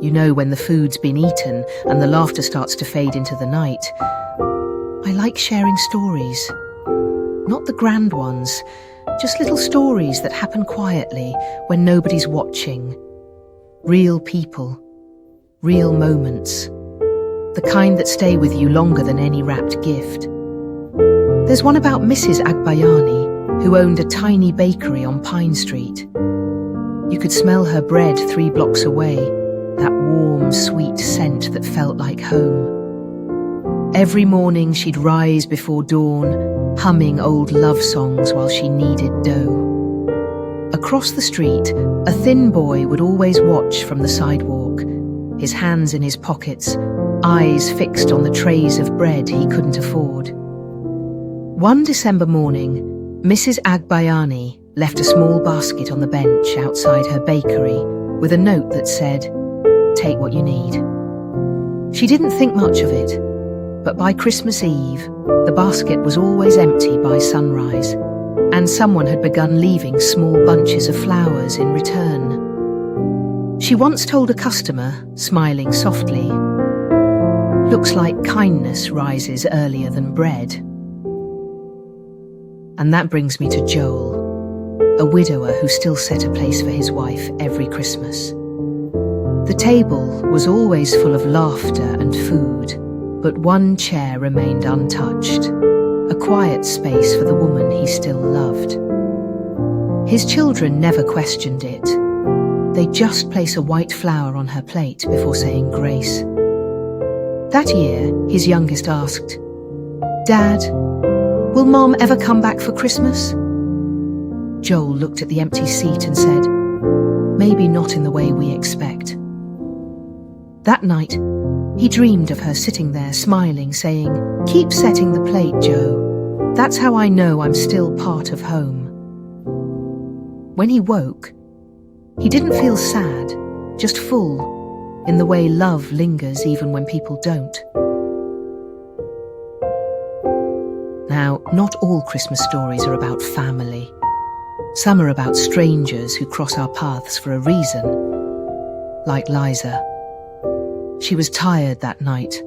You know when the food's been eaten and the laughter starts to fade into the night. I like sharing stories. Not the grand ones, just little stories that happen quietly when nobody's watching. Real people, real moments. The kind that stay with you longer than any wrapped gift. There's one about Mrs. Agbayani, who owned a tiny bakery on Pine Street. You could smell her bread 3 blocks away, that warm, sweet scent that felt like home. Every morning she'd rise before dawn, humming old love songs while she kneaded dough. Across the street, a thin boy would always watch from the sidewalk, his hands in his pockets, eyes fixed on the trays of bread he couldn't afford. One December morning, Mrs. Agbayani left a small basket on the bench outside her bakery with a note that said, "Take what you need." She didn't think much of it, but by Christmas Eve, the basket was always empty by sunrise, and someone had begun leaving small bunches of flowers in return. She once told a customer, smiling softly, "Looks like kindness rises earlier than bread." And that brings me to Joel, a widower who still set a place for his wife every Christmas. The table was always full of laughter and food, but one chair remained untouched, a quiet space for the woman he still loved. His children never questioned it. They'd just place a white flower on her plate before saying grace. That year, his youngest asked, "Dad, will Mom ever come back for Christmas?" Joel looked at the empty seat and said, "Maybe not in the way we expect." That night, he dreamed of her sitting there smiling, saying, "Keep setting the plate, Joe. That's how I know I'm still part of home." When he woke, he didn't feel sad, just full, in the way love lingers even when people don't. Now, not all Christmas stories are about family. Some are about strangers who cross our paths for a reason, like Liza. She was tired that night,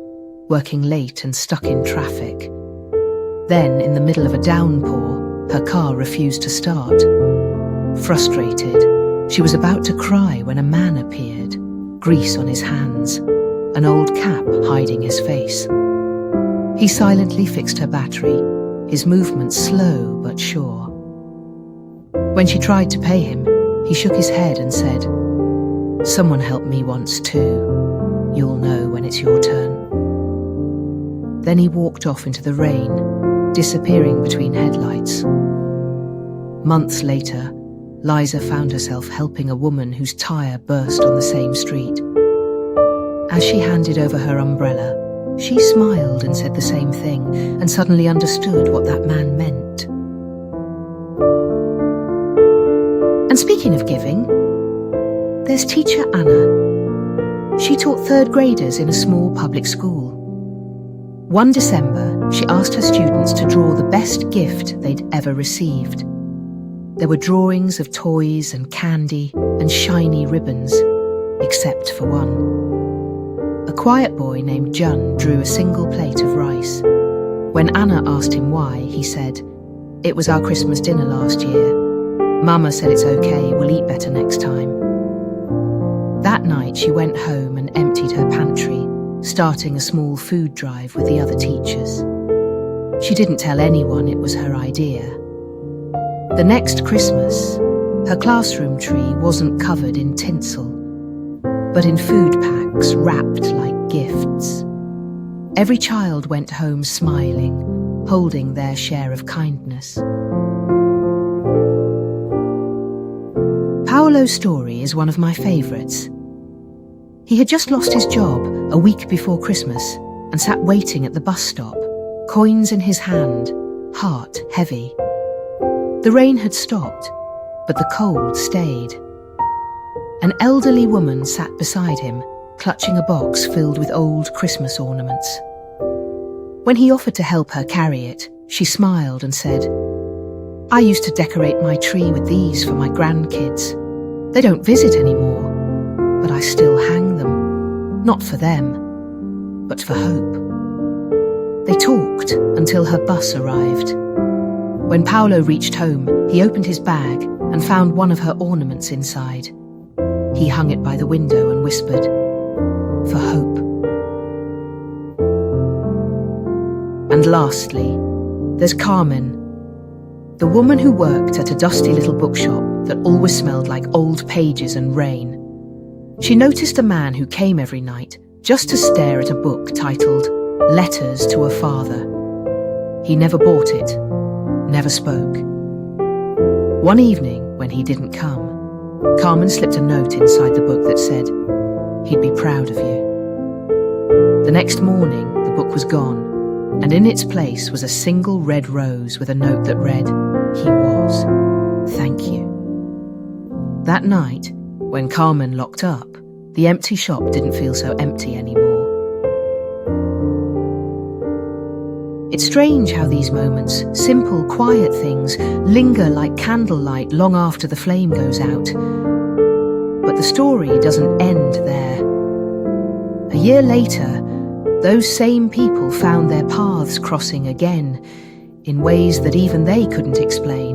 working late and stuck in traffic. Then, in the middle of a downpour, her car refused to start. Frustrated, she was about to cry when a man appeared, grease on his hands, an old cap hiding his face. He silently fixed her battery, his movements slow but sure. When she tried to pay him, he shook his head and said, "Someone helped me once too. You'll know when it's your turn." Then he walked off into the rain, disappearing between headlights. Months later, Liza found herself helping a woman whose tire burst on the same street. As she handed over her umbrella, she smiled and said the same thing, and suddenly understood what that man meant. And speaking of giving, there's teacher Anna. She taught 3rd graders in a small public school. One December, she asked her students to draw the best gift they'd ever received. There were drawings of toys and candy and shiny ribbons, except for one. A quiet boy named Jun drew a single plate of rice. When Anna asked him why, he said, "It was our Christmas dinner last year. Mama said it's okay, we'll eat better next time." That night she went home and emptied her pantry, starting a small food drive with the other teachers. She didn't tell anyone it was her idea. The next Christmas, her classroom tree wasn't covered in tinsel, but in food packs wrapped like gifts. Every child went home smiling, holding their share of kindness. Paolo's story is one of my favourites. He had just lost his job a week before Christmas and sat waiting at the bus stop, coins in his hand, heart heavy. The rain had stopped, but the cold stayed. An elderly woman sat beside him, clutching a box filled with old Christmas ornaments. When he offered to help her carry it, she smiled and said, "I used to decorate my tree with these for my grandkids. They don't visit anymore, but I still hang them." Not for them, but for Hope. They talked until her bus arrived. When Paolo reached home, he opened his bag and found one of her ornaments inside. He hung it by the window and whispered, "For Hope." And lastly, there's Carmen, the woman who worked at a dusty little bookshop that always smelled like old pages and rain. She noticed a man who came every night just to stare at a book titled Letters to a Father. He never bought it, never spoke. One evening, when he didn't come, Carmen slipped a note inside the book that said, "He'd be proud of you." The next morning, the book was gone, and in its place was a single red rose with a note that read, "He was. Thank you." That night, when Carmen locked up, the empty shop didn't feel so empty anymore. It's strange how these moments, simple, quiet things, linger like candlelight long after the flame goes out. But the story doesn't end there. A year later, those same people found their paths crossing again, in ways that even they couldn't explain.